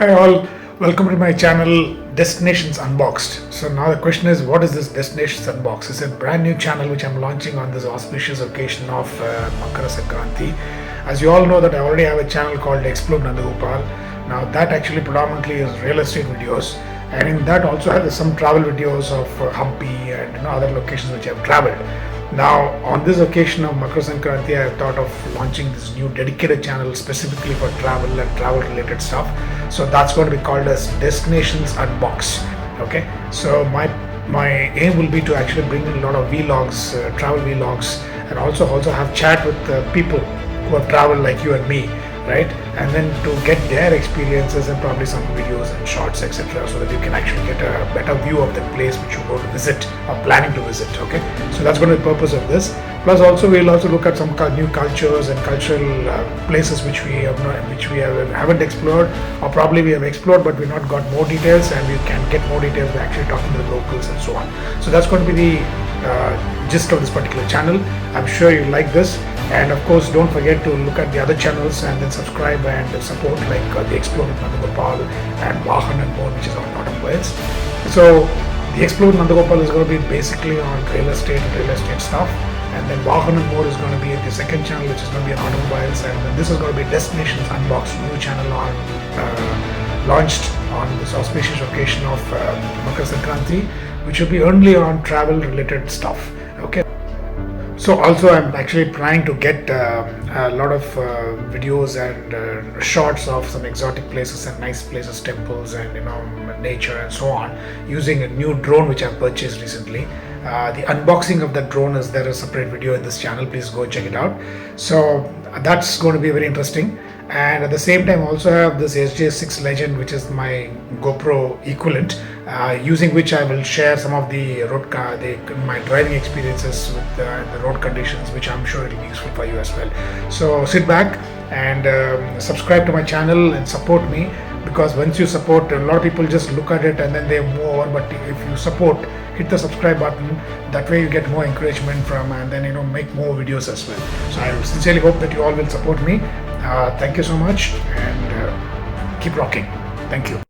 Hi all, welcome to my channel Destinations Unboxed. So now the question is, what is this Destinations Unboxed? It's a brand new channel which I'm launching on this auspicious occasion of Makara Sankranti. As you all know that I already have a channel called Explore Nandagopal. Now that actually predominantly is real estate videos, and in that also has some travel videos of Hampi and other locations which I've traveled. Now, on this occasion of Makara Sankranti, I have thought of launching this new dedicated channel specifically for travel and travel related stuff. So that's going to be called as Destinations Unboxed. Okay, so my aim will be to actually bring in a lot of vlogs, travel vlogs, and also have chat with people who have traveled like you and me, right? And then to get their experiences and probably some videos and shorts, etc., so that you can actually get a better view of the place which you go to visit or planning to visit. Okay, so that's going to be the purpose of this. Plus, also we'll also look at some new cultures and cultural places which we haven't explored, or probably we have explored but we not got more details, and we can get more details by actually talking to the locals and so on. So that's going to be the gist of this particular channel. I'm sure you like this. And of course, don't forget to look at the other channels and then subscribe and support, like the Explore with Nandagopal and Vahan and more, which is on automobiles. So the Explore with Nandagopal is going to be basically on real estate stuff, and then Vahan and more is going to be the second channel, which is going to be on automobiles, and then this is going to be Destinations Unboxed, new channel on launched on this auspicious occasion of Makara Sankranti, which will be only on travel related stuff. Okay. So also I'm actually planning to get a lot of videos and shots of some exotic places and nice places, temples and nature and so on, using a new drone which I've purchased recently. The unboxing of that drone is there, a separate video in this channel. Please go check it out. So that's going to be very interesting. And at the same time also have this SJ6 Legend, which is my GoPro equivalent, using which I will share some of the my driving experiences with the road conditions, which I'm sure it will be useful for you as well. So sit back and subscribe to my channel and support me, because once you support, a lot of people just look at it and then they move over, but if you support, hit the subscribe button. That way you get more encouragement from, and then make more videos as well. So I sincerely hope that you all will support me. Thank you so much, and keep rocking. Thank you.